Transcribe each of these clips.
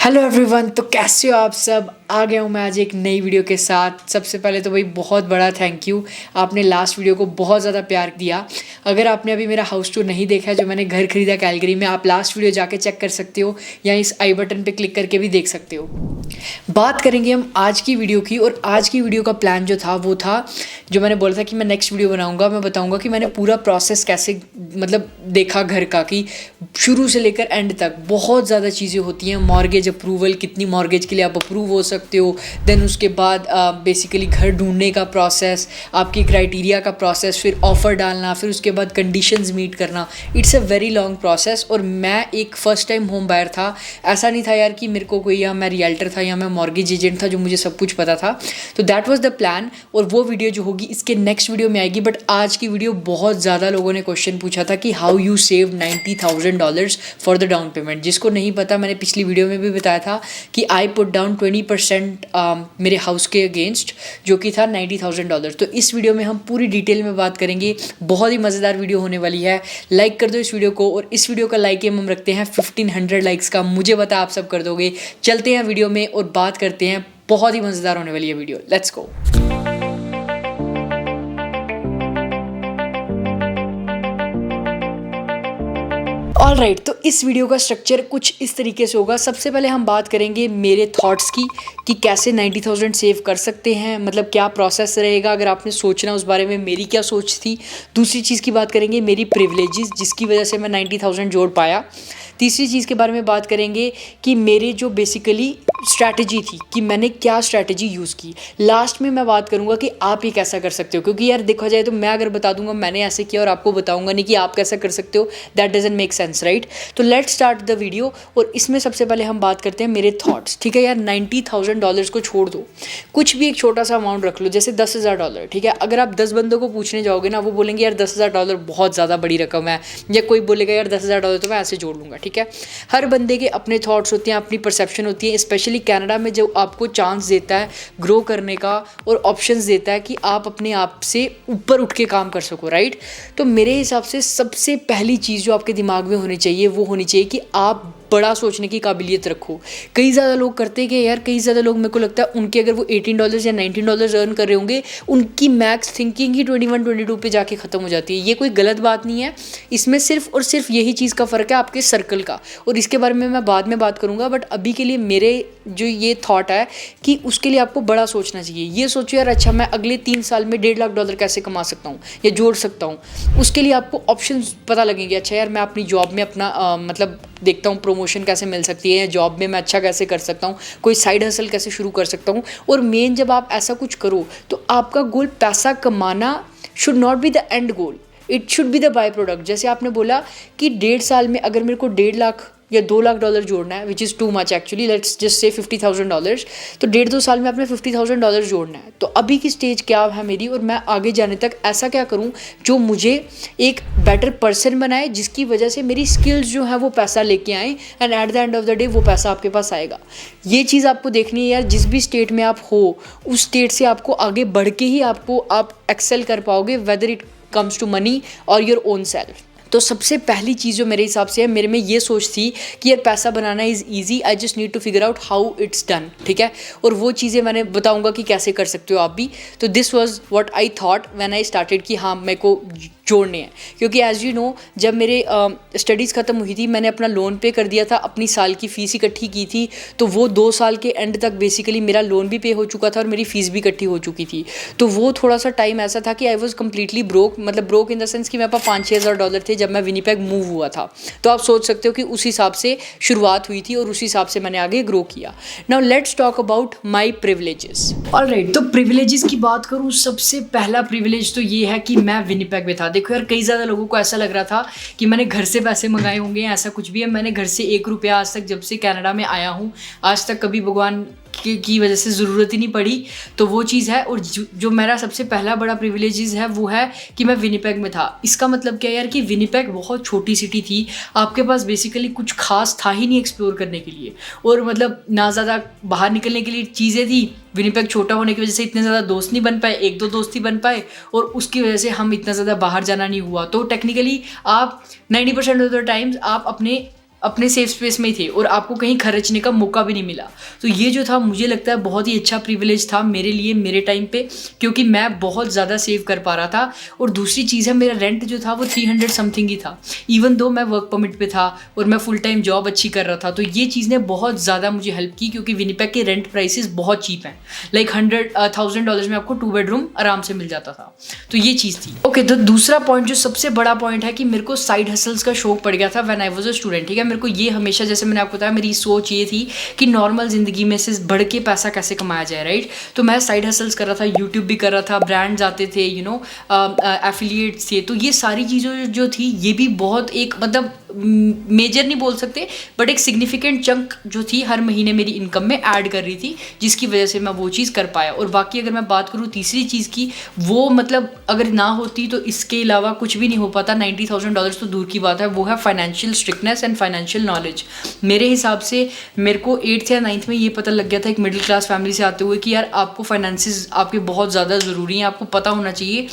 Hello everyone, तो कैसे हो आप सब। आ गया हूँ मैं आज एक नई वीडियो के साथ। सबसे पहले तो भाई बहुत बड़ा थैंक यू, आपने लास्ट वीडियो को बहुत ज़्यादा प्यार दिया। अगर आपने अभी मेरा हाउस टूर नहीं देखा है जो मैंने घर खरीदा कैलगरी में, आप लास्ट वीडियो जाके चेक कर सकते हो या इस आई बटन पे क्लिक करके भी देख सकते हो। बात करेंगे हम आज की वीडियो की, और आज की वीडियो का प्लान जो था वो था जो मैंने बोला था कि मैं नेक्स्ट वीडियो बनाऊंगा। मैं बताऊंगा कि मैंने पूरा प्रोसेस कैसे देखा घर का, कि शुरू से लेकर एंड तक बहुत ज़्यादा चीज़ें होती हैं। मॉर्गेज अप्रूवल, कितनी मॉर्गेज के लिए आप अप्रूव हो सकते हो, देन उसके बाद बेसिकली घर ढूंढने का प्रोसेस, आपकी क्राइटेरिया का प्रोसेस, फिर ऑफ़र डालना, फिर उसके बाद कंडीशंस मीट करना। It's a very long process. और मैं एक फ़र्स्ट टाइम होम बायर था। ऐसा नहीं था यार कि मेरे को कोई, या मैं रियल्टर था या मैं मॉर्गेज एजेंट था जो मुझे सब कुछ पता था। तो दैट वाज द प्लान, और वो वीडियो जो होगी इसके नेक्स्ट वीडियो में आएगी। बट आज की वीडियो बहुत ज़्यादा लोगों ने क्वेश्चन पूछा था कि how you save $90,000 for the down payment. जिसको नहीं पता, मैंने पिछली वीडियो में भी बताया था कि आई पुट डाउन 20% मेरे हाउस के अगेंस्ट, जो कि था $90,000। तो इस वीडियो में हम पूरी डिटेल में बात करेंगे। बहुत ही मज़ेदार वीडियो होने वाली है। लाइक कर दो इस वीडियो को, और इस वीडियो का लाइक एम हम रखते हैं 1500 लाइक्स का। मुझे पता आप सब कर दोगे। चलते हैं वीडियो में और बात करते हैं। बहुत ही मज़ेदार होने वाली है video. Let's go. All right, तो इस वीडियो का स्ट्रक्चर कुछ इस तरीके से होगा। सबसे पहले हम बात करेंगे मेरे थॉट्स की, कि कैसे 90,000 सेव कर सकते हैं, मतलब क्या प्रोसेस रहेगा अगर आपने सोचना उस बारे में, मेरी क्या सोच थी। दूसरी चीज़ की बात करेंगे मेरी प्रिविलेजेस, जिसकी वजह से मैं 90,000 जोड़ पाया। तीसरी चीज़ के बारे में बात करेंगे कि मेरे जो बेसिकली स्ट्रैटेजी थी, कि मैंने क्या स्ट्रैटेजी यूज़ की। लास्ट में मैं बात करूँगा कि आप ये कैसा कर सकते हो, क्योंकि यार देखा जाए तो मैं अगर बता दूंगा मैंने ऐसे किया और आपको बताऊंगा नहीं कि आप कैसा कर सकते हो, that doesn't make sense, right. तो लेट्स स्टार्ट द वीडियो। और इसमें सबसे पहले हम बात करते हैं मेरे थॉट्स। ठीक है यार, $90,000 को छोड़ दो, कुछ भी एक छोटा सा अमाउंट रख लो, जैसे $10,000। ठीक है, अगर आप 10 बंदों को पूछने जाओगे ना, वो बोलेंगे यार $10,000 बहुत ज़्यादा बड़ी रकम है, या कोई बोलेगा यार $10,000 तो मैं ऐसे जोड़ लूँगा। ठीक है, हर बंदे के अपने थॉट्स होते हैं, अपनी परसेप्शन होती है। स्पेशली कनाडा में जो आपको चांस देता है ग्रो करने का और ऑप्शंस देता है कि आप अपने आप से ऊपर उठ के काम कर सको, राइट। तो मेरे हिसाब से सबसे पहली चीज़ जो आपके दिमाग में होनी चाहिए वो होनी चाहिए कि आप बड़ा सोचने की काबिलियत रखो। कई ज़्यादा लोग करते हैं कि यार, कई ज़्यादा लोग, मेरे को लगता है उनके, अगर वो $18 या $19 अर्न कर रहे होंगे, उनकी मैक्स थिंकिंग ही 21-22 पे जाके ख़त्म हो जाती है। ये कोई गलत बात नहीं है, इसमें सिर्फ और सिर्फ यही चीज़ का फ़र्क है आपके सर्कल का, और इसके बारे में मैं बाद में बात करूँगा। बट अभी के लिए मेरे जो ये थॉट है कि उसके लिए आपको बड़ा सोचना चाहिए। ये सोचो यार, अच्छा मैं अगले 3 साल में $1.5 लाख कैसे कमा सकता हूँ या जोड़ सकता हूँ। उसके लिए आपको ऑप्शन पता लगेंगे। अच्छा यार, मैं अपनी जॉब में अपना देखता हूँ प्रमोशन कैसे मिल सकती है, या जॉब में मैं अच्छा कैसे कर सकता हूँ, कोई साइड हसल कैसे शुरू कर सकता हूँ। और मेन, जब आप ऐसा कुछ करो तो आपका गोल पैसा कमाना should not be the end goal, it should be the by product. जैसे आपने बोला कि 1.5 साल में अगर मेरे को $1.5 लाख या $2 लाख जोड़ना है, which is too much actually, let's just say $50,000, तो 1.5-2 साल में आपने $50,000 जोड़ना है। तो अभी की स्टेज क्या है मेरी, और मैं आगे जाने तक ऐसा क्या करूं जो मुझे एक बेटर पर्सन बनाए, जिसकी वजह से मेरी स्किल्स जो है वो पैसा लेके आए, and eight the end of the day वो पैसा आपके पास आएगा। ये चीज़ आपको देखनी है यार। जिस भी स्टेट में आप हो, उस स्टेट से आपको आगे बढ़ के ही आप एक्सेल कर पाओगे, whether it comes to money और योर ओन सेल्फ। तो सबसे पहली चीज़ जो मेरे हिसाब से है, मेरे में ये सोच थी कि यार पैसा बनाना is easy, I just need to figure out how it's done. ठीक है, और वो चीज़ें मैंने बताऊंगा कि कैसे कर सकते हो आप भी। तो this was what I thought when I started कि हाँ मेरे को जोड़ने हैं। क्योंकि एज यू नो, जब मेरे स्टडीज़ ख़त्म हुई थी, मैंने अपना लोन पे कर दिया था, अपनी साल की फ़ीस इकट्ठी की थी। तो वो 2 साल के एंड तक बेसिकली मेरा लोन भी पे हो चुका था और मेरी फ़ीस भी इकट्ठी हो चुकी थी। तो वो थोड़ा सा टाइम ऐसा था कि आई वॉज कम्प्लीटली ब्रोक, मतलब ब्रोक इन द सेंस कि मेरे पास $5-6 हज़ार थे जब मैं विनीपेग मूव हुआ था। तो आप सोच सकते हो कि उस हिसाब से शुरुआत हुई थी और उस हिसाब से मैंने आगे ग्रो किया। Now let's talk about my privileges. Alright, तो प्रिविलेजेस की बात करूँ, सबसे पहला प्रिविलेज तो ये है कि मैं विनीपेग में था। देखो यार, कई ज़्यादा लोगों को ऐसा लग रहा था कि मैंने घर से पैसे मंगाए होंगे, ऐसा कुछ भी है। मैंने घर से $1 आज तक, जब से कनाडा में आया हूँ, आज तक कभी भगवान की वजह से ज़रूरत ही नहीं पड़ी। तो वो चीज़ है। और जो मेरा सबसे पहला बड़ा प्रिविलेजेस है वो है कि मैं विनीपेग में था। इसका मतलब क्या है यार, कि विनीपेग बहुत छोटी सिटी थी, आपके पास बेसिकली कुछ खास था ही नहीं एक्सप्लोर करने के लिए, और मतलब ना ज़्यादा बाहर निकलने के लिए चीज़ें थी। विनीपेग छोटा होने की वजह से इतने ज़्यादा दोस्त नहीं बन पाए, 1-2 दोस्त ही बन पाए, और उसकी वजह से हम इतना ज़्यादा बाहर जाना नहीं हुआ। तो टेक्निकली आप 90% ऑफ द टाइम्स आप अपने अपने सेफ स्पेस में ही थे और आपको कहीं खर्चने का मौका भी नहीं मिला। तो ये जो था मुझे लगता है बहुत ही अच्छा प्रिविलेज था मेरे लिए मेरे टाइम पे, क्योंकि मैं बहुत ज़्यादा सेव कर पा रहा था। और दूसरी चीज़ है, मेरा रेंट जो था वो 300 समथिंग ही था, इवन दो मैं वर्क परमिट पे था और मैं फुल टाइम जॉब अच्छी कर रहा था। तो ये चीज़ ने बहुत ज़्यादा मुझे हेल्प की, क्योंकि विनिपेग के रेंट प्राइसेस बहुत चीप हैं, लाइक $100,000 में आपको 2 बेडरूम आराम से मिल जाता था। तो ये चीज़ थी। ओके, तो दूसरा पॉइंट जो सबसे बड़ा पॉइंट है कि मेरे को साइड हसल्स का शौक पड़ गया था when I was a student. ठीक है, मेरे को ये हमेशा, जैसे मैंने आपको बताया, मेरी सोच ये थी कि नॉर्मल ज़िंदगी में से बढ़ के पैसा कैसे कमाया जाए, राइट। तो मैं साइड हसल्स कर रहा था, यूट्यूब भी कर रहा था, ब्रांड्स आते थे, एफिलिएट्स थे। तो ये सारी चीज़ें जो थी ये भी बहुत एक मतलब मेजर नहीं बोल सकते, बट एक सिग्निफिकेंट चंक जो थी हर महीने मेरी इनकम में ऐड कर रही थी, जिसकी वजह से मैं वो चीज़ कर पाया। और बाकी अगर मैं बात करूँ तीसरी चीज़ की, वो मतलब अगर ना होती तो इसके अलावा कुछ भी नहीं हो पाता। $90,000 तो दूर की बात है, वो है financial strictness and financial knowledge. मेरे हिसाब से मेरे को 8th या 9th में ये पता लग गया था एक मिडिल क्लास फैमिली से आते हुए कि यार आपको फाइनेंसेस आपके बहुत ज़्यादा ज़रूरी हैं, आपको पता होना चाहिए।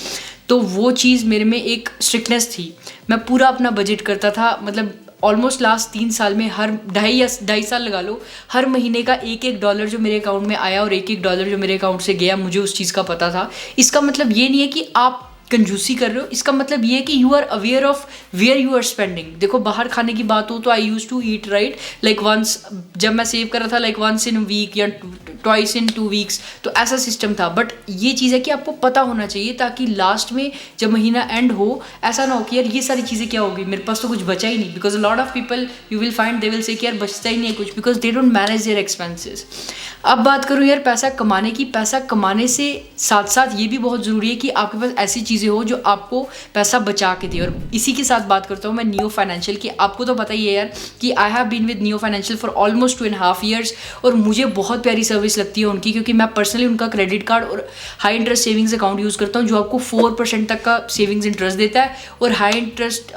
तो वो चीज़ मेरे में एक स्ट्रिक्टनेस थी। मैं पूरा अपना बजट करता था, मतलब ऑलमोस्ट लास्ट 3 साल में हर 2.5 साल लगा लो, हर महीने का $1 जो मेरे अकाउंट में आया और $1 जो मेरे अकाउंट से गया, मुझे उस चीज़ का पता था। इसका मतलब ये नहीं है कि आप कंजूसी कर रहे हो, इसका मतलब ये है कि you are aware of where you are spending. देखो, बाहर खाने की बात हो तो I use to eat right, like once, जब मैं सेव कर रहा था लाइक वंस इन वीक या ट्वाइस इन 2 वीक्स, तो ऐसा सिस्टम था। बट ये चीज़ है कि आपको पता होना चाहिए, ताकि लास्ट में जब महीना एंड हो ऐसा ना हो कि यार ये सारी चीज़ें क्या होगी, मेरे पास तो कुछ बचा ही नहीं। Because a lot of people you will find they will say कि यार बचता ही नहीं है कुछ, because they don't manage there expenses. अब बात करूँ यार पैसा कमाने की, पैसा कमाने से साथ साथ ये भी बहुत ज़रूरी है कि आपके पास ऐसी चीज़ें हो जो आपको पैसा बचा के दे। और इसी के साथ बात करता हूँ मैं नियो फाइनेंशियल की। आपको तो पता ही है यार कि I have been with Neo Financial for almost 2.5 years, और मुझे बहुत प्यारी सर्विस लगती है उनकी, क्योंकि मैं पर्सनली उनका क्रेडिट कार्ड और high interest savings account use करता हूँ, जो आपको 4% तक का सेविंग्स इंटरेस्ट देता है। और हाई इंटरेस्ट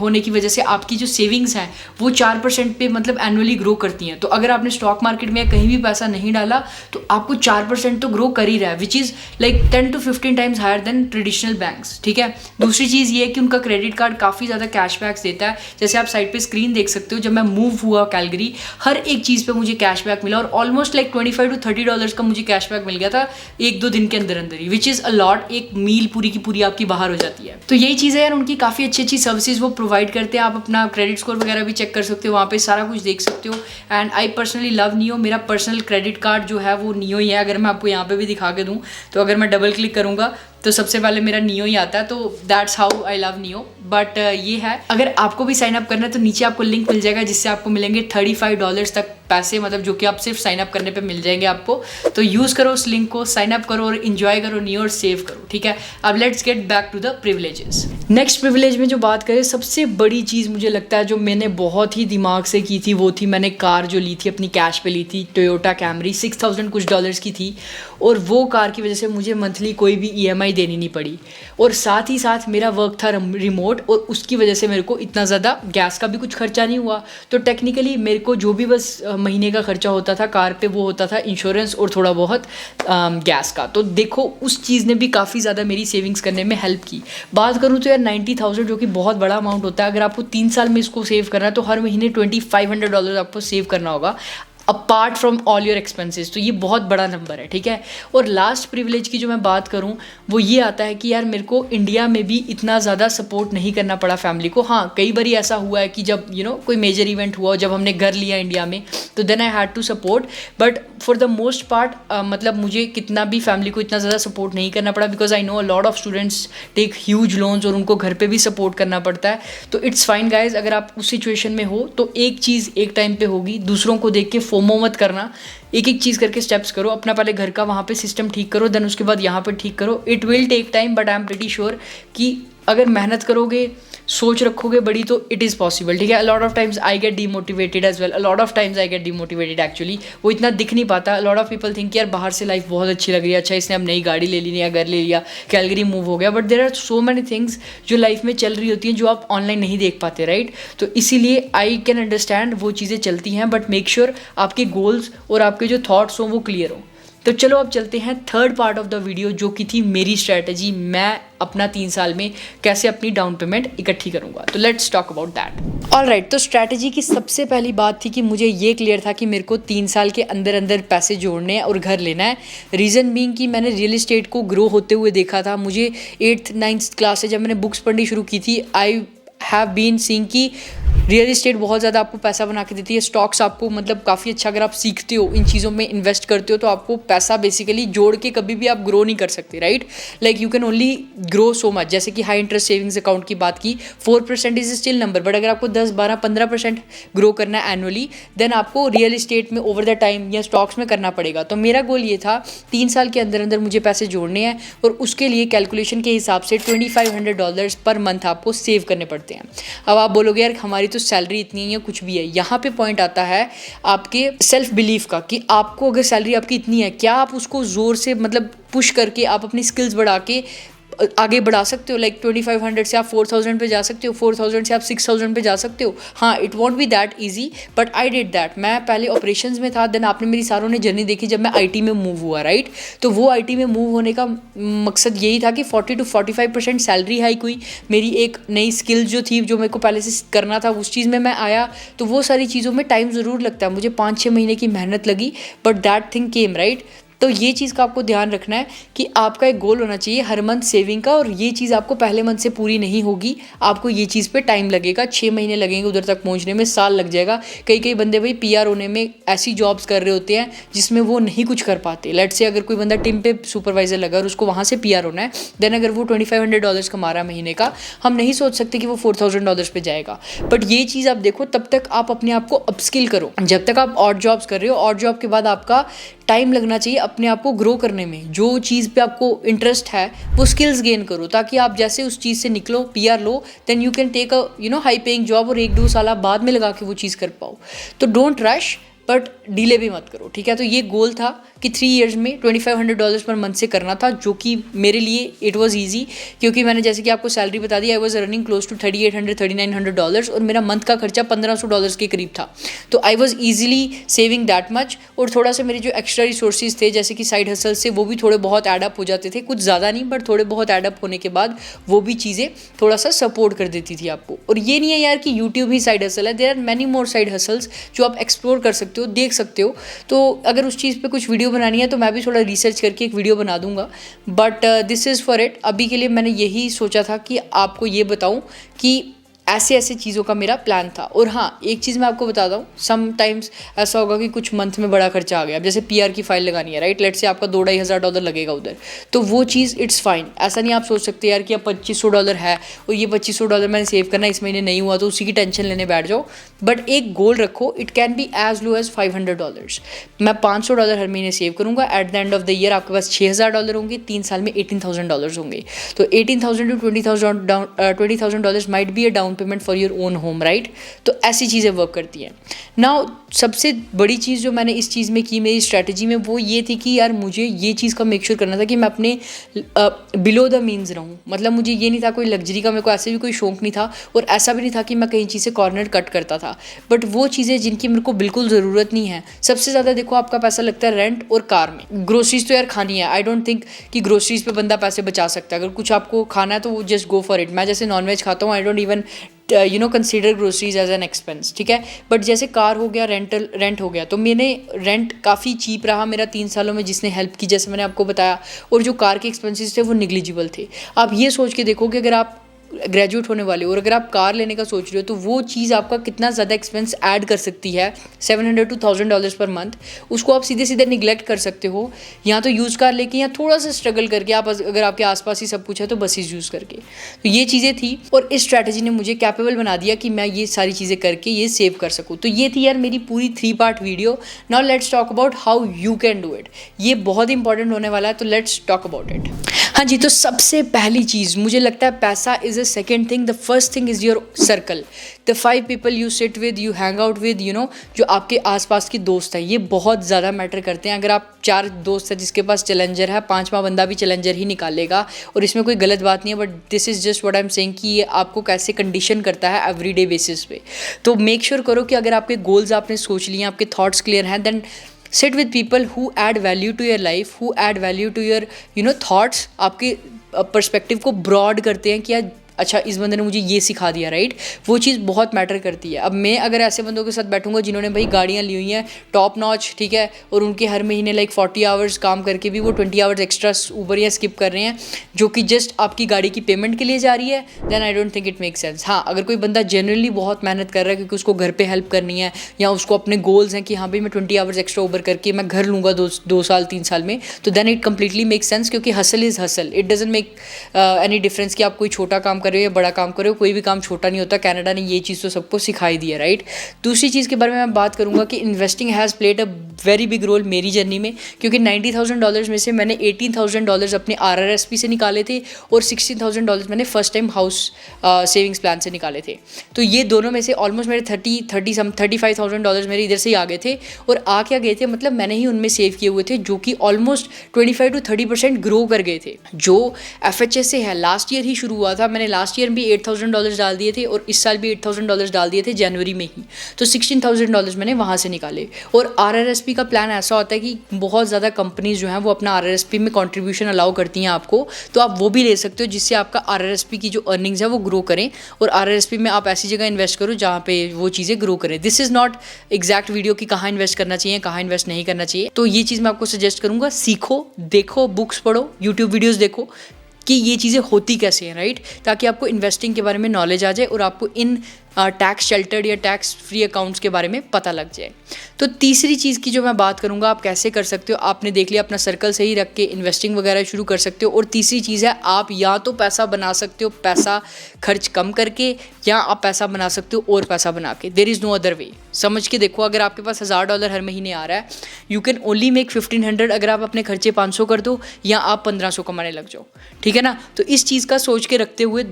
होने की वजह से आपकी जो सेविंग्स हैं वो 4% पे मतलब एनुअली ग्रो करती हैं। तो अगर आपने स्टॉक मार्केट में कहीं भी पैसा नहीं डाला तो आपको 4% तो ग्रो कर ही रहा है, which is like 10 to 15 times higher than traditional banks. ठीक है, दूसरी चीज़ ये है कि उनका क्रेडिट कार्ड काफ़ी ज़्यादा कैशबैक्स देता है। जैसे आप साइड पे स्क्रीन देख सकते हो, जब मैं मूव हुआ कैलगरी, हर एक चीज़ पे मुझे कैशबैक मिला, और ऑलमोस्ट लाइक $25 to $30 का मुझे कैशबैक मिल गया था 1-2 दिन के अंदर अंदर ही, विच इज़ अ लॉट। एक मील पूरी की पूरी आपकी बाहर हो जाती है। तो यही चीज़ है यार, उनकी काफ़ी अच्छी अच्छी सर्विसेज वो प्रोवाइड करते हैं। आप अपना क्रेडिट स्कोर वगैरह भी चेक कर सकते हो, वहाँ पे सारा कुछ देख सकते हो। And I personally love neo. मेरा पर्सनल क्रेडिट कार्ड जो है वो नियो ही है। अगर मैं आपको यहाँ पे भी दिखा के दूँ तो अगर मैं डबल क्लिक करूँगा तो सबसे पहले मेरा नियो ही आता है। तो that's how I love neo. But ये है, अगर आपको भी साइन अप करना है तो नीचे आपको लिंक मिल जाएगा, जिससे आपको मिलेंगे $35 तक पैसे, मतलब जो कि आप सिर्फ साइन अप करने पे मिल जाएंगे आपको। तो यूज़ करो उस लिंक को, साइन अप करो और इन्जॉय करो नियो और सेव करो। ठीक है, अब let's get back to the privileges. Next privilege में जो बात करें, सबसे बड़ी चीज़ मुझे लगता है जो मैंने बहुत ही दिमाग से की थी, वो थी मैंने कार जो ली थी अपनी कैश पे ली थी, टोयोटा कैमरी, 6,000 कुछ डॉलर्स की थी। और वो कार की वजह से मुझे मंथली कोई भी EMI देनी नहीं पड़ी, और साथ ही साथ मेरा वर्क था रिमोट, और उसकी वजह से मेरे को इतना ज़्यादा गैस का भी कुछ खर्चा नहीं हुआ। तो टेक्निकली मेरे को जो भी बस महीने का खर्चा होता था कार पे, वो होता था इंश्योरेंस और थोड़ा बहुत गैस का। तो देखो उस चीज़ ने भी काफ़ी ज़्यादा मेरी सेविंग्स करने में हेल्प की। बात करूँ तो यार 90,000 जो कि बहुत बड़ा अमाउंट होता है, अगर आपको 3 साल में इसको सेव करना है तो हर महीने $2,500 आपको सेव करना होगा, apart from all your expenses. तो ये बहुत बड़ा नंबर है। ठीक है, और लास्ट प्रिविलेज की जो मैं बात करूँ वो ये आता है कि यार मेरे को इंडिया में भी इतना ज़्यादा सपोर्ट नहीं करना पड़ा फैमिली को। हाँ, कई बार ऐसा हुआ है कि जब कोई मेजर इवेंट हुआ, जब हमने घर लिया इंडिया में, तो then I had to support. But for the most part मतलब मुझे कितना भी फैमिली को इतना ज़्यादा सपोर्ट नहीं करना पड़ा, because I know a lot of students take huge loans और उनको घर पे भी सपोर्ट करना पड़ता है। तो इट्स फाइन गाइज, अगर आप उस सिचुएशन में हो तो एक चीज़ एक टाइम पे होगी, दूसरों को देख के फोमो मत करना, एक एक चीज़ करके स्टेप्स करो। अपना पहले घर का वहाँ पे सिस्टम ठीक करो, देन उसके बाद यहाँ पे ठीक करो। It will take time, but I am pretty sure कि अगर मेहनत करोगे, सोच रखोगे बड़ी, तो इट इज़ पॉसिबल। ठीक है, a lot of times I get demotivated as well, a lot of times I get demotivated actually. वो इतना दिख नहीं पाता। A lot of people think यार बाहर से लाइफ बहुत अच्छी लग रही है, अच्छा इसने अब नई गाड़ी ले ली या घर ले लिया, कैलगरी मूव हो गया, but there are so many things जो लाइफ में चल रही होती हैं जो आप ऑनलाइन नहीं देख पाते, राइट। तो इसीलिए आई कैन अंडरस्टैंड वो चीज़ें चलती हैं, बट मेक श्योर आपके गोल्स और आपके जो थॉट्स हों वो क्लियर हों। तो चलो अब चलते हैं third part of the video, जो कि थी मेरी स्ट्रैटेजी, मैं अपना 3 साल में कैसे अपनी डाउन पेमेंट इकट्ठी करूंगा। तो let's talk about that. Alright, तो स्ट्रैटेजी की सबसे पहली बात थी कि मुझे ये क्लियर था कि मेरे को 3 साल के अंदर अंदर पैसे जोड़ने हैं और घर लेना है। रीज़न बीइंग कि मैंने रियल एस्टेट को ग्रो होते हुए देखा था। मुझे 8th 9th क्लास से जब मैंने बुक्स पढ़नी शुरू की थी, आई हैव बीन सीइंग कि रियल एस्टेट बहुत ज़्यादा आपको पैसा बना के देती है। स्टॉक्स आपको मतलब काफ़ी अच्छा, अगर आप सीखते हो इन चीज़ों में इन्वेस्ट करते हो तो आपको पैसा बेसिकली जोड़ के कभी भी आप ग्रो नहीं कर सकते, right. Like you can only grow so much. जैसे कि हाई इंटरेस्ट सेविंग्स अकाउंट की बात की, 4% इज स्टिल नंबर, बट अगर आपको 10 12 15% ग्रो करना है एनुअली, देन आपको रियल एस्टेट में ओवर द टाइम या स्टॉक्स में करना पड़ेगा। तो मेरा गोल ये था 3 साल के अंदर अंदर मुझे पैसे जोड़ने हैं और उसके लिए कैलकुलेशन के हिसाब से $2500 पर मंथ आपको सेव करने पड़ते हैं। अब आप बोलोगे यार हमारी तो सैलरी इतनी है या कुछ भी है। यहाँ पे पॉइंट आता है आपके सेल्फ बिलीफ का, कि आपको अगर सैलरी आपकी इतनी है, क्या आप उसको ज़ोर से मतलब पुश करके आप अपनी स्किल्स बढ़ा के आगे बढ़ा सकते हो। लाइक 2500 से आप 4000 पे जा सकते हो, 4000 से आप 6000 पे जा सकते हो। हाँ, it won't be that easy, but I did that. मैं पहले ऑपरेशंस में था, देन आपने मेरी सारों ने जर्नी देखी जब मैं आईटी में मूव हुआ, राइट। तो वो आईटी में मूव होने का मकसद यही था कि 40 to 45% सैलरी हाइक हुई। मेरी एक नई स्किल जो थी, जो मेरे को पहले से करना था, उस चीज़ में मैं आया। तो वो सारी चीज़ों में टाइम ज़रूर लगता है, मुझे 5-6 महीने की मेहनत लगी, but that thing came, right. तो ये चीज़ का आपको ध्यान रखना है कि आपका एक गोल होना चाहिए हर मंथ सेविंग का, और ये चीज़ आपको पहले मंथ से पूरी नहीं होगी। आपको ये चीज़ पे टाइम लगेगा, 6 महीने लगेंगे उधर तक पहुंचने में, साल लग जाएगा। कई बंदे भाई पीआर होने में ऐसी जॉब्स कर रहे होते हैं जिसमें वो नहीं कुछ कर पाते। लेट्स से अगर कोई बंदा टीम पे सुपरवाइजर लगा और उसको वहाँ से पीआर होना है, देन अगर वो $2500 कमा रहा है महीने का, हम नहीं सोच सकते कि वो $4000 पे जाएगा। बट ये चीज़ आप देखो, तब तक आप अपने आप को अपस्किल करो। जब तक आप ऑड जॉब्स कर रहे हो, ऑड जॉब के बाद आपका टाइम लगना चाहिए अपने आप को ग्रो करने में। जो चीज़ पे आपको इंटरेस्ट है वो स्किल्स गेन करो, ताकि आप जैसे उस चीज़ से निकलो, पीआर लो, then you can take a high paying job और 1-2 साल आप बाद में लगा के वो चीज़ कर पाओ। तो डोंट रश, बट डिले भी मत करो, ठीक है। तो ये गोल था कि 3 ईयर्स में $2500 पर मंथ से करना था, जो कि मेरे लिए इट वाज इजी, क्योंकि मैंने जैसे कि आपको सैलरी बता दी, I was earning close to $3800-3900 और मेरा मंथ का खर्चा $1500 के करीब था। तो I was easily saving that much, और थोड़ा सा मेरे जो एक्स्ट्रा रिसोर्सेज थे जैसे कि साइड हसल से, वो भी थोड़े बहुत एडअप हो जाते थे, कुछ ज़्यादा नहीं बट थोड़े बहुत एडअप होने के बाद वो भी चीज़ें थोड़ा सा सपोर्ट कर देती थी आपको। और ये नहीं है यार कि यूट्यूब ही साइड हसल है, there are many more side hustles जो आप एक्सप्लोर कर सकते हो, देख सकते हो। तो अगर उस चीज़ पे कुछ वीडियो बनानी है तो मैं भी थोड़ा रिसर्च करके एक वीडियो बना दूंगा, but this is for it. अभी के लिए मैंने यही सोचा था कि आपको ये बताऊं कि ऐसे ऐसे चीज़ों का मेरा प्लान था। और हाँ, एक चीज़ मैं आपको बताता हूँ, समटाइम्स ऐसा होगा कि कुछ मंथ में बड़ा खर्चा आ गया। अब जैसे पीआर की फाइल लगानी है, राइट, लेट से आपका $2-2,500 लगेगा उधर, तो वो चीज़ इट्स फाइन। ऐसा नहीं आप सोच सकते यार कि अब $2500 है और ये $2500 मैंने सेव करना है, इस महीने नहीं हुआ तो उसी की टेंशन लेने बैठ जाओ। बट एक गोल रखो, it can be as low as $500। मैं $500 हर महीने सेव करूँगा। At the end of the year आपके पास $6000 होंगे, 3 साल में $18,000 होंगे। तो $18,000 to $20,000 might be a down payment for your own home, right. तो ऐसी चीज़ें वर्क करती हैं। नाउ सबसे बड़ी चीज़ जो मैंने इस चीज़ में की, मेरी स्ट्रैटेजी में, वो ये थी कि यार मुझे ये चीज़ का मेक श्योर करना था कि मैं अपने बिलो द मीन्स रहूँ। मतलब मुझे ये नहीं था कोई लग्जरी का, मेरे को ऐसे भी कोई शौक नहीं था, और ऐसा भी नहीं था कि मैं कहीं चीज़ें कॉर्नर कट करता था। बट वो चीज़ें जिनकी मेरे को बिल्कुल ज़रूरत नहीं है, सबसे ज़्यादा देखो आपका पैसा लगता है रेंट और कार में। ग्रोसरीज तो यार खानी है, आई डोंट थिंक कि ग्रोसरीज पे बंदा पैसे बचा सकता है। अगर कुछ आपको खाना है तो वो जस्ट गो फॉर इट। मैं जैसे नॉनवेज खाता हूँ, I don't even consider groceries as an expense, ठीक है। बट जैसे कार हो गया, रेंट हो गया, तो मैंने रेंट काफ़ी चीप रहा मेरा 3 सालों में, जिसने हेल्प की, जैसे मैंने आपको बताया। और जो कार के एक्सपेंसेस थे वो निग्लिजिबल थे। आप ये सोच के देखो कि अगर आप ग्रेजुएट होने वाले हो और अगर आप कार लेने का सोच रहे हो, तो वो चीज़ आपका कितना ज़्यादा एक्सपेंस ऐड कर सकती है, $700 to $1000 पर मंथ। उसको आप सीधे सीधे निगलेक्ट कर सकते हो, या तो यूज़ कार लेके, या थोड़ा सा स्ट्रगल करके, आप अगर आपके आसपास ही सब कुछ है तो बसेस यूज़ करके। तो ये चीज़ें थी, और इस स्ट्रैटेजी ने मुझे कैपेबल बना दिया कि मैं ये सारी चीज़ें करके ये सेव कर सकूँ। तो ये थी यार मेरी पूरी 3 part video. Now let's talk about how you can do it. ये बहुत इंपॉर्टेंट होने वाला है, तो लेट्स टॉक अबाउट इट। हाँ जी, तो सबसे पहली चीज़ मुझे लगता है पैसा is a second thing, the first thing is your circle, the 5 people you sit with, you hang out with, जो आपके आसपास के दोस्त हैं, ये बहुत ज़्यादा मैटर करते हैं। अगर आप 4 दोस्त हैं जिसके पास चैलेंजर है, 5वां बंदा भी चैलेंजर ही निकालेगा, और इसमें कोई गलत बात नहीं है, but this is just what I am saying कि ये आपको कैसे कंडीशन करता है एवरीडे बेसिस पे। तो मेक श्योर करो कि अगर आपके गोल्स आपने सोच लिए, आपके थॉट्स क्लियर हैं, then sit with people who add value to your life, who add value to your thoughts, आपके पर्सपेक्टिव को ब्रॉड करते हैं कि यार अच्छा इस बंदे ने मुझे ये सिखा दिया, राइट। वो चीज़ बहुत मैटर करती है। अब मैं अगर ऐसे बंदों के साथ बैठूंगा जिन्होंने भाई गाड़ियाँ ली हुई हैं टॉप नॉच, ठीक है, और उनके हर महीने लाइक 40 आवर्स काम करके भी वो 20 आवर्स एक्स्ट्रा ऊबर या स्किप कर रहे हैं, जो कि जस्ट आपकी गाड़ी की पेमेंट के लिए जा रही है, then I don't think it make sense. हाँ, अगर कोई बंदा जनरली बहुत मेहनत कर रहा है क्योंकि उसको घर पर हेल्प करनी है या उसको अपने गोल्स हैं कि हाँ भाई मैं 20 आवर्स एक्स्ट्रा ऊबर करके मैं घर लूँगा 2 साल 3 साल में, तो then it completely make sense, क्योंकि hustle is hustle. It doesn't make any difference कि आप कोई छोटा काम कर रहे हो या बड़ा काम कोई भी काम छोटा नहीं होता। कनाडा ने ये चीज़ तो सबको सिखाई दी है, राइट। दूसरी चीज़ के बारे में मैं बात करूंगा कि investing has played a very big role मेरी जर्नी में, क्योंकि $90,000 में से मैंने $18,000 अपने RRSP से निकाले थे और $16,000 मैंने first time house savings plan से निकाले थे। तो ये दोनों में से ऑलमोस्ट मेरे $35,000 मेरे इधर से ही आ गए थे। और आ क्या गए थे, मतलब मैंने ही उनमें सेव किए हुए थे, जो कि ऑलमोस्ट 25 to 30% ग्रो कर गए थे। जो FHS से है, लास्ट ईयर ही शुरू हुआ था, मैंने लास्ट ईयर भी $8,000 डाल दिए थे और इस साल भी $8,000 डाल दिए थे जनवरी में ही, तो $16,000 मैंने वहाँ से निकाले। और RRSP का प्लान ऐसा होता है कि बहुत ज़्यादा कंपनीज जो हैं वो अपना RRSP में कंट्रीब्यूशन अलाउ करती हैं आपको, तो आप वो भी ले सकते हो जिससे आपका RRSP की जो अर्निंग्स है वो ग्रो करें। और RRSP में आप ऐसी जगह इन्वेस्ट करो जहाँ पे वो चीज़ें ग्रो करें। This is not exact video कि कहाँ इन्वेस्ट करना चाहिए, कहाँ इन्वेस्ट नहीं करना चाहिए। तो ये चीज़ मैं आपको सजेस्ट करूँगा, सीखो, देखो, बुक्स पढ़ो, यूट्यूब वीडियोज़ देखो कि ये चीज़ें होती कैसे हैं, राइट, ताकि आपको इन्वेस्टिंग के बारे में नॉलेज आ जाए और आपको इन टैक्स शेल्टर्ड या टैक्स फ्री अकाउंट्स के बारे में पता लग जाए। तो तीसरी चीज़ की जो मैं बात करूँगा, आप कैसे कर सकते हो, आपने देख लिया, अपना सर्कल सही रख के इन्वेस्टिंग वगैरह शुरू कर सकते हो। और तीसरी चीज़ है, आप या तो पैसा बना सकते हो पैसा खर्च कम करके, या आप पैसा बना सकते हो और पैसा बना के। There is no other way. समझ के देखो, अगर आपके पास $1,000 हर महीने आ रहा है, यू कैन ओनली मेक 1500 अगर आप अपने खर्चे 500 कर दो या आप 1500 कमाने लग जाओ, ठीक है ना। तो इस चीज़ का सोच के रखते हुए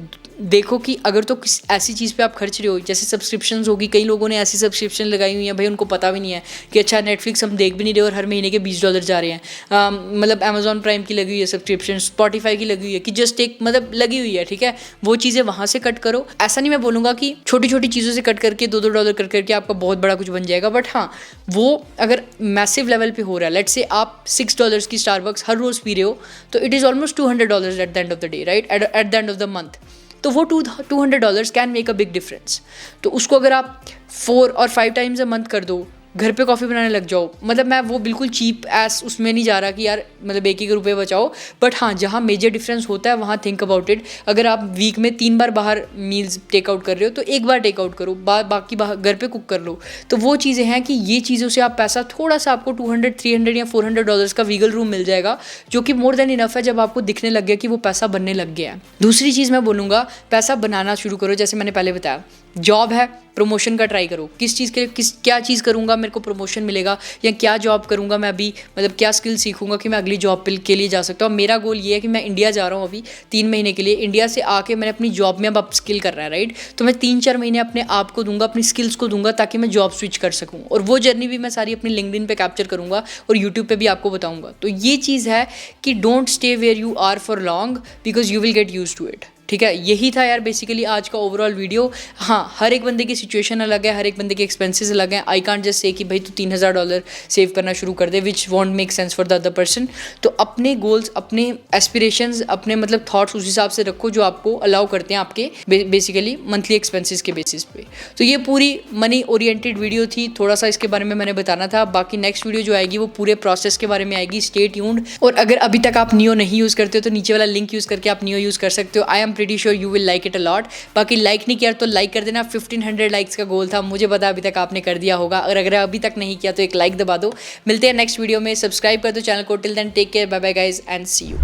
देखो कि अगर तो किस ऐसी चीज़ पे आप खर्च रहे हो, जैसे सब्सक्रिप्शंस होगी, कई लोगों ने ऐसी सब्सक्रिप्शन लगाई हुई है भाई, उनको पता भी नहीं है कि अच्छा नेटफ्लिक्स हम देख भी नहीं रहे और हर महीने के $20 जा रहे हैं। मतलब अमेजॉन प्राइम की लगी हुई है सब्सक्रिप्शन, स्पॉटिफाई की लगी हुई है, कि जस्ट एक मतलब लगी हुई है, ठीक है, वो चीज़ें वहाँ से कट करो। ऐसा नहीं मैं बोलूँगा कि छोटी छोटी चीज़ों से कट करके $2 कट करके आपका बहुत बड़ा कुछ बन जाएगा, बट हाँ, वो अगर मैसिव लेवल पे हो रहा है, लेट्स से आप $6 की स्टारबक्स हर रोज़ पी रहे हो, तो it is almost $200 eight the end of the day, right, eight the end of the month. तो वो $200 can make a big difference. तो उसको अगर आप 4 और 5 टाइम्स अ मंथ कर दो, घर पे कॉफ़ी बनाने लग जाओ। मतलब मैं वो बिल्कुल चीप एस उसमें नहीं जा रहा कि यार मतलब ₹1 बचाओ, बट हाँ, जहाँ मेजर डिफरेंस होता है वहाँ थिंक अबाउट इट। अगर आप वीक में 3 बार बाहर मील्स टेकआउट कर रहे हो, तो 1 बार टेकआउट करो, बाकी घर पे कुक कर लो। तो वो चीज़ें हैं कि ये चीज़ों से आप पैसा थोड़ा सा, आपको $200, $300 या $400 का वीगल रूम मिल जाएगा, जो कि मोर देन इनफ है जब आपको दिखने लग गया कि वो पैसा बनने लग गया है। दूसरी चीज़ मैं बोलूँगा, पैसा बनाना शुरू करो। जैसे मैंने पहले बताया, जॉब है, प्रमोशन का ट्राई करो। किस चीज़ के क्या चीज़ करूँगा मेरे को प्रमोशन मिलेगा, या क्या जॉब करूँगा मैं अभी, मतलब क्या स्किल सीखूंगा कि मैं अगली जॉब के लिए जा सकता हूँ। मेरा गोल ये है कि मैं इंडिया जा रहा हूँ अभी 3 महीने के लिए। इंडिया से आके मैंने अपनी जॉब में अब अप स्किल करना है, राइट। तो मैं 3-4 महीने अपने आप को दूंगा, अपनी स्किल्स को दूंगा, ताकि मैं जॉब स्विच कर सकूँ। और वो जर्नी भी मैं सारी अपनी लिंक्डइन पे कैप्चर करूँगा और यूट्यूब पे भी आपको बताऊँगा। तो ये चीज़ है कि don't stay where you are for long, because you will get use to it. ठीक है, यही था यार बेसिकली आज का ओवरऑल वीडियो। हाँ, हर एक बंदे की सिचुएशन अलग है, हर एक बंदे के एक्सपेंसेस अलग हैं। आई कांट जस्ट से कि भाई तू $3,000 सेव करना शुरू कर दे, which won't make sense for the other person. तो अपने गोल्स, अपने एस्पिरेशंस, अपने मतलब थॉट्स उस हिसाब से रखो जो आपको अलाउ करते हैं आपके बेसिकली मंथली एक्सपेंसेस के बेसिस पे। तो ये पूरी मनी ओरिएंटेड वीडियो थी, थोड़ा सा इसके बारे में मैंने बताना था। बाकी नेक्स्ट वीडियो जो आएगी वो पूरे प्रोसेस के बारे में आएगी, स्टे ट्यून्ड। और अगर अभी तक आप नियो नहीं यूज़ करते हो तो नीचे वाला लिंक यूज़ करके आप नियो यूज़ कर सकते हो। I am pretty sure you will like it a lot। बाकी लाइक नहीं किया तो लाइक कर देना। 1500 लाइक्स का गोल था, मुझे पता अभी तक आपने कर दिया होगा। और अगर अभी तक नहीं किया तो एक लाइक दबा दो। मिलते हैं नेक्स्ट वीडियो में, सब्सक्राइब कर दो चैनल को। Till then take care, bye bye guys and see you.